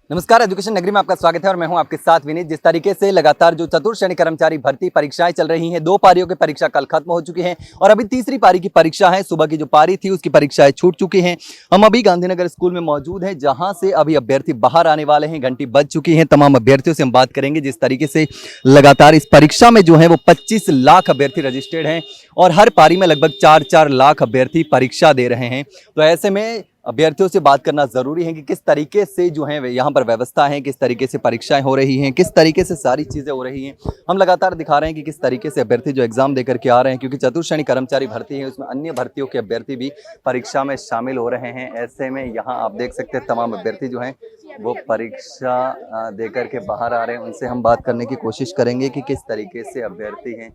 नमस्कार, एजुकेशन नगरी में आपका स्वागत है और मैं हूं आपके साथ विनीत। जिस तरीके से लगातार जो चतुर्थ श्रेणी कर्मचारी भर्ती परीक्षाएं चल रही हैं, 2 पारियों की परीक्षा कल खत्म हो चुकी हैं और अभी तीसरी पारी की परीक्षा है। सुबह की जो पारी थी उसकी परीक्षाएं छूट चुकी हैं। हम अभी गांधीनगर स्कूल में मौजूद हैं, जहां से अभी अभ्यर्थी बाहर आने वाले हैं। घंटी बज चुकी है। तमाम अभ्यर्थियों से हम बात करेंगे। जिस तरीके से लगातार इस परीक्षा में जो है वो 25 लाख अभ्यर्थी रजिस्टर्ड हैं और हर पारी में लगभग 4-4 लाख अभ्यर्थी परीक्षा दे रहे हैं। तो ऐसे में अभ्यर्थियों से बात करना जरूरी है कि किस तरीके से जो है यहाँ पर व्यवस्था है, किस तरीके से परीक्षाएं हो रही हैं, किस तरीके से सारी चीजें हो रही हैं। हम लगातार दिखा रहे हैं कि किस तरीके से अभ्यर्थी जो एग्जाम देकर के आ रहे हैं, क्योंकि चतुर्थ श्रेणी कर्मचारी भर्ती है, उसमें अन्य भर्तियों के अभ्यर्थी भी परीक्षा में शामिल हो रहे हैं। ऐसे में यहाँ आप देख सकते हैं तमाम अभ्यर्थी जो हैं वो परीक्षा देकर के बाहर आ रहे हैं। उनसे हम बात करने की कोशिश करेंगे कि किस तरीके से अभ्यर्थी हैं।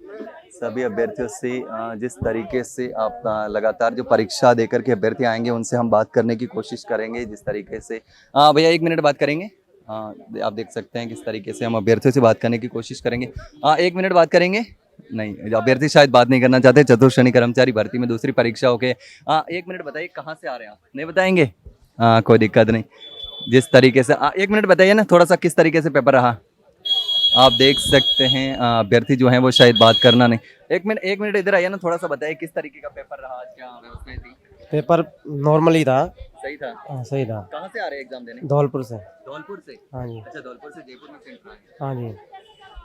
सभी अभ्यर्थियों से जिस तरीके से आप लगातार जो परीक्षा देकर के अभ्यर्थी आएंगे उनसे हम बात करने की कोशिश करेंगे। जिस तरीके से भैया 1 मिनट बात करेंगे। आप देख सकते हैं किस तरीके से हम अभ्यर्थियों से बात करने की कोशिश करेंगे। 1 मिनट बात करेंगे। नहीं, अभ्यर्थी शायद बात नहीं करना चाहते। चतुर्थ श्रेणी कर्मचारी भर्ती में दूसरी परीक्षा हो गई। 1 मिनट बताइए कहाँ से आ रहे हैं आप? नहीं बताएंगे? कोई दिक्कत नहीं। जिस तरीके से 1 मिनट बताइए ना, थोड़ा सा किस तरीके से पेपर रहा। आप देख सकते हैं अभ्यर्थी जो हैं वो शायद बात करना नहीं। 1 मिनट इधर आइए ना, थोड़ा सा बताइए किस तरीके का पेपर रहा आज, क्या व्यवस्थाएं थी? पेपर नॉर्मल ही था। सही था? हाँ सही था। कहाँ से आ रहे हैं एग्जाम देने? धौलपुर से। धौलपुर से? हाँ जी। अच्छा, धौलपुर से जयपुर में सेंटर आए। हाँ जी।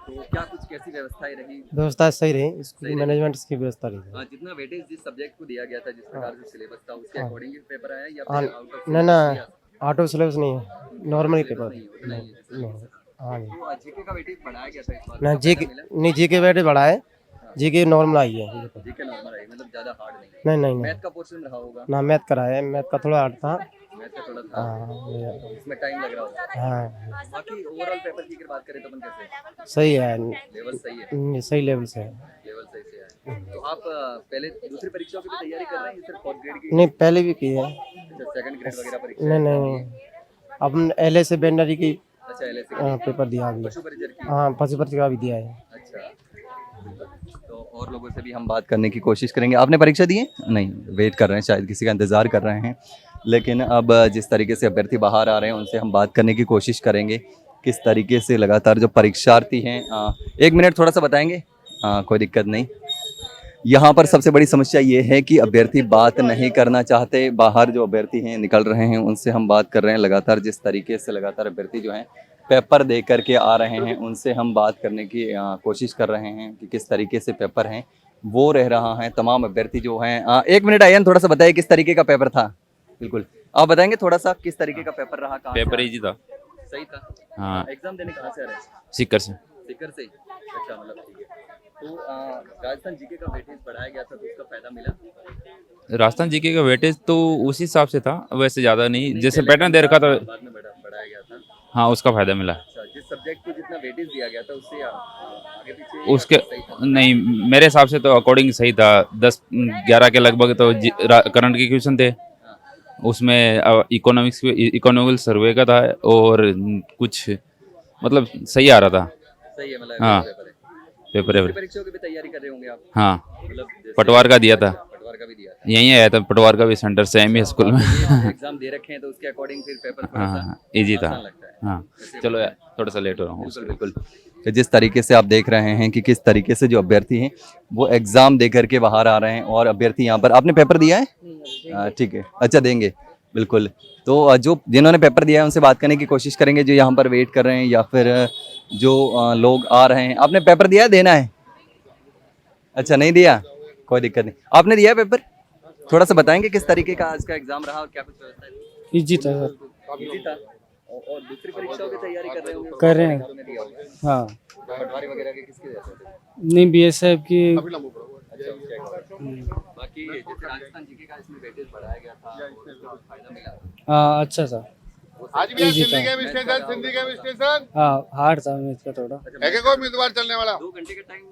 तो क्या कुछ कैसी व्यवस्थाएं रही? व्यवस्था सही रही, स्कूल सही रही। मैनेजमेंट की व्यवस्था रही। जितना वेटेज जिस सब्जेक्ट को दिया गया था, जिस प्रकार से सिलेबस था, उसके हाँ। अकॉर्डिंग पेपर आया या हाँ, फिर आउट ऑफ ना ना ऑटो सिलेबस नहीं है, नॉर्मल ही पेपर। नहीं? नहीं। हाँ जी। तो जीके का वेटेज बढ़ाया गया था इस बार? ना उसका जी फायदा मिला? नहीं, जी के वेट बढ़ा है, जी के नॉर्मल आई है। जीके नॉर्मल आई, मतलब ज्यादा हार्ड नहीं? नहीं नहीं नहीं, मैथ का पोर्शन रहा होगा? ना मैथ कराया है, मैथ का थोड़ा हार्ड था। मैथ का थोड़ा था, हाँ इसमें टाइम लग रहा होगा। हाँ, बाकी ओवरऑल पेपर की अगर बात करें तो अपन कैसे? सही है, लेवल सही है? सही लेवल से है। लेवल सही से है। तो आप पहले दूसरी परीक्षाओं की भी तैयारी कर रहे हैं, सिर्फ फोर्थ ग्रेड की? नहीं, पहले भी की है। अच्छा, सेकंड ग्रेड वगैरह परीक्षा? नहीं नहीं, अपन एल से बेंडरी की अच्छा, एलएसी पेपर दिया अभी। पशु परिचर की? हाँ, पशु पत्रिका भी दिया है। अच्छा, तो और लोगों से भी हम बात करने की कोशिश करेंगे। आपने परीक्षा दी है? नहीं, वेट कर रहे हैं, शायद किसी का इंतजार कर रहे हैं। लेकिन अब जिस तरीके से अभ्यर्थी बाहर आ रहे हैं उनसे हम बात करने की कोशिश करेंगे किस तरीके से लगातार जो परीक्षार्थी हैं। 1 मिनट थोड़ा सा बताएंगे? कोई दिक्कत नहीं। यहाँ पर सबसे बड़ी समस्या ये है कि अभ्यर्थी बात नहीं करना चाहते। बाहर जो अभ्यर्थी हैं निकल रहे हैं, उनसे हम बात कर रहे हैं। लगातार जिस तरीके से लगातार अभ्यर्थी जो हैं पेपर दे करके आ रहे हैं, उनसे हम बात करने की कोशिश कर रहे हैं कि किस तरीके से पेपर हैं वो रह रहा है। तमाम अभ्यर्थी जो हैं 1 मिनट आइए, थोड़ा सा बताइए किस तरीके का पेपर था। बिल्कुल, आप बताएंगे थोड़ा सा किस तरीके का पेपर रहा? कहाँ पेपर इजी था। सही था? हाँ, एग्जाम देने कहाँ से आ रहे हैं? सीकर से। सीकर से? अच्छा, मतलब ठीक है। तो राजस्थान जीके का वेटेज बढ़ाया गया था, तो उसका फायदा मिला? राजस्थान जीके का वेटेज तो उसी हिसाब से था, वैसे ज़्यादा नहीं, जैसे पहले पैटर्न दे रखा था। बाद में बढ़ाया गया था? हाँ, उसका फायदा मिला। अच्छा, जिस सब्जेक्ट को जितना वेटेज दिया गया था उससे आगे पीछे उसके सही था? नहीं, मेरे हिसाब से तो अकॉर्डिंग सही था। 10-11 के लगभग तो करंट के क्वेश्चन थे उसमें। इकोनॉमिकल सर्वे का था और कुछ मतलब सही आ रहा था। सही है, मतलब हाँ, पेपर पेपर परीक्षाओं की भी तैयारी कर रहे होंगे आप? हाँ, मतलब जैसे पटवार का दिया था। पटवार का भी दिया था? यहीं आया था, पटवार का भी सेंटर सेम ही स्कूल में। एग्जाम दे रखे हैं तो उसके अकॉर्डिंग फिर पेपर थोड़ा सा हाँ, इजी था। आसान लगता है। हाँ, चलो यार, थोड़ा सा लेट हो रहा हूँ। बिल्कुल बिल्कुल। तो जिस तरीके से आप देख रहे हैं कि किस तरीके से जो अभ्यर्थी हैं वो एग्जाम दे करके बाहर आ रहे हैं और अभ्यर्थी यहाँ पर। आपने पेपर दिया है? ठीक है, अच्छा देंगे, बिल्कुल। तो जो जिन्होंने पेपर दिया है उनसे बात करने की कोशिश करेंगे, जो यहाँ पर वेट कर रहे हैं या फिर जो लोग आ रहे हैं। आपने पेपर दिया है? देना है? अच्छा, नहीं दिया, कोई दिक्कत नहीं। आपने दिया है पेपर? थोड़ा सा बताएंगे किस तरीके का आज का एग्जाम रहा और क्या कुछ व्यवस्था है? इजी था सर। इजी था। और दूसरी परीक्षाओं की तैयारी कर रहे होंगे? कर रहे हैं। में दिया होगा। हाँ, पटवारी वगैरह के किसके देते थे? नहीं बीएसएफ की। अच्छा, उसके अकॉर्डिंग। बाकी जैसे राजस्थान जीके का इसमें वेटेज बढ़ाया गया था, उसका कुछ फायदा मिला? हाँ, अच्छा था। आज भी इजी सिंधी था। Game station, Sindhi game station हाँ, हार्ड था मैथ का थोड़ा। एक कोई उम्मीदवार चलने वाला 2 घंटे का टाइम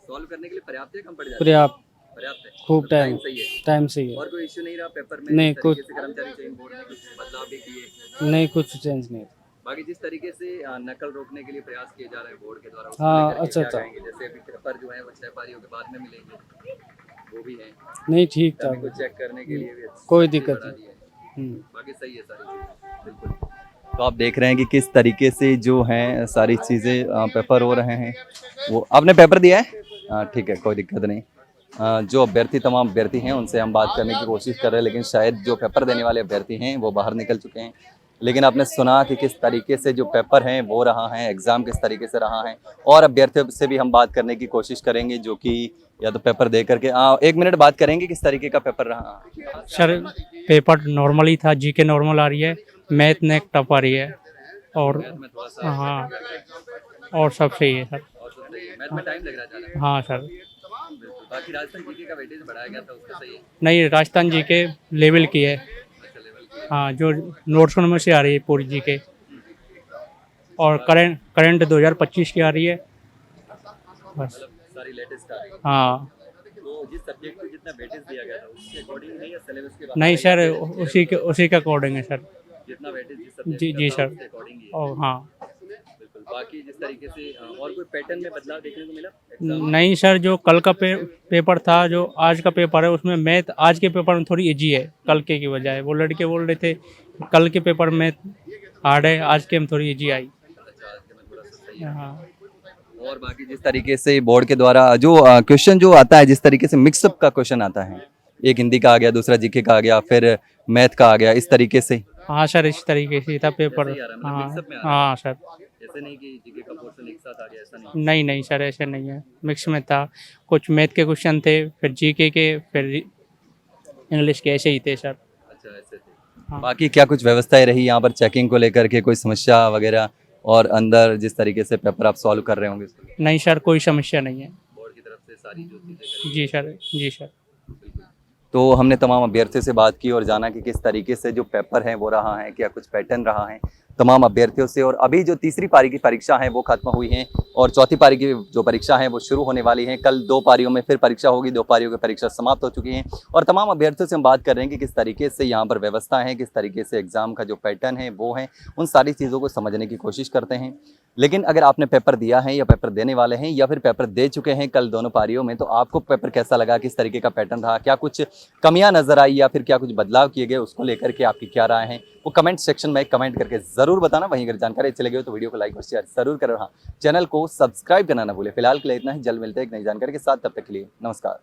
सॉल्व करने के लिए पर्याप्त है, कम पड़ जाता है? पर्याप्त, पर्याप्त है, खूब टाइम सही है। टाइम सही है। और कोई इश्यू नहीं रहा पेपर में? नहीं, जिस कुछ तरीके से कर्मचारी चयन बोर्ड ने कुछ बदलाव भी किए? नहीं, कुछ चेंज नहीं। बाकी जिस तरीके से नकल रोकने के लिए प्रयास किए जा रहे हैं बोर्ड के द्वारा, उसको हाँ, लेकर के अच्छा क्या था। कहेंगे? जैसे अभी पेपर जो है वो 6 पारियों के बाद में मिलेंगे, वो भी है नहीं, ठीक था, को चेक करने के लिए भी कोई अच्छी दिक्कत बढ़ा नहीं। दी है। बाकी सही है सारी चीज़, बिल्कुल। तो आप देख रहे हैं कि किस तरीके से जो हैं सारी चीज़ें पेपर हो रहे हैं। वो आपने पेपर दिया है? ठीक है, कोई दिक्कत नहीं। जो अभ्यर्थी तमाम अभ्यर्थी हैं उनसे हम बात करने की कोशिश कर रहे हैं, लेकिन शायद जो पेपर देने वाले अभ्यर्थी हैं वो बाहर निकल चुके हैं। लेकिन आपने सुना कि किस तरीके से जो पेपर हैं वो रहा है, एग्ज़ाम किस तरीके से रहा है, और अभ्यर्थियों से भी हम बात करने की कोशिश करेंगे जो कि या तो पेपर दे करके 1 मिनट बात करेंगे किस तरीके का पेपर रहा। सर पेपर नॉर्मल ही था, जीके नॉर्मल आ रही है, मैथ ने टफ आ रही है, और हाँ और सब सही है सर। मैथ में टाइम लग रहा है ज़्यादा। हाँ सर। बाकी राजस्थान जीके का वेटेज बढ़ाया गया था, उसका सही है। नहीं, राजस्थान जीके लेवल की है। हाँ, जो नोट्स में से आ रही है पूरी जीके, और करंट 2025 की आ रही है बस। सारी लेटेस्ट आ रही है। हाँ तो जिस सब्जेक्ट को जितना वेटेज दिया गया था उसके अकॉर्डिंग है या सिलेबस के नहीं सर, उसी के अकॉर्डिंग है सर। जितना वेटेज जिस सब्जेक्ट जी जी का था सर। उसके अकॉर्डिंग ही है। और हाँ बिल्कुल। बाकी जिस तरीके से और कोई पैटर्न में बदलाव देखने को मिला एग्जाम? नहीं सर, जो कल का पेपर था, जो आज का पेपर है, उसमें मैथ आज के पेपर में थोड़ी इजी है कल के की बजाय। वो लड़के बोल रहे थे कल के पेपर में हार्ड है, आज के में थोड़ी इजी आई। अच्छा, आज के में थोड़ा सा सही है। हाँ और बाकी जिस तरीके से बोर्ड के द्वारा जो क्वेश्चन जो आता है, जिस तरीके से मिक्सअप का क्वेश्चन आता है, एक हिंदी का आ गया, दूसरा जीके का आ गया, फिर मैथ का आ गया, इस तरीके से हाँ सर, इस तरीके से था पेपर। ऐसे ही आ रहा है, मतलब हाँ mix-up में आ रहा हाँ सर। ऐसे नहीं कि जीके का पोर्शन एक साथ आ गया, ऐसा नहीं। नहीं नहीं सर, ऐसे नहीं है, मिक्स में था। कुछ मैथ के क्वेश्चन थे, फिर जीके के, फिर इंग्लिश के, ऐसे ही थे सर। अच्छा, ऐसे थे। हाँ। बाकी क्या कुछ व्यवस्थाएं रही यहाँ पर चेकिंग को लेकर के, कोई समस्या वगैरह, और अंदर जिस तरीके से पेपर आप सॉल्व कर रहे होंगे उसको नहीं सर, कोई समस्या नहीं है। बोर्ड की तरफ से सारी जो चीज़ें जी सर, जी सर। तो हमने तमाम अभ्यर्थियों से बात की और जाना कि किस तरीके से जो पेपर है वो रहा है, क्या कुछ पैटर्न रहा है तमाम अभ्यर्थियों से। और अभी जो तीसरी पारी की परीक्षा है वो खत्म हुई है और चौथी पारी की जो परीक्षा है वो शुरू होने वाली है। कल 2 पारियों में फिर परीक्षा होगी, 2 पारियों की परीक्षा समाप्त हो चुकी है और तमाम अभ्यर्थियों से हम बात कर रहे हैं कि किस तरीके से यहाँ पर व्यवस्था है, किस तरीके से एग्जाम का जो पैटर्न है वो है, उन सारी चीज़ों को समझने की कोशिश करते हैं। लेकिन अगर आपने पेपर दिया है या पेपर देने वाले हैं या फिर पेपर दे चुके हैं कल दोनों पारियों में, तो आपको पेपर कैसा लगा, किस तरीके का पैटर्न रहा, क्या कुछ कमियां नजर आई या फिर क्या कुछ बदलाव किए गए, उसको लेकर के आपकी क्या राय है वो कमेंट सेक्शन में कमेंट करके जरूर बताना। वहीं अगर जानकारी अच्छी लगी हो तो वीडियो को लाइक और शेयर जरूर करें। हाँ, चैनल को सब्सक्राइब करना ना भूले। फिलहाल के लिए इतना ही, जल्द मिलते हैं एक नई जानकारी के साथ, तब तक के लिए नमस्कार।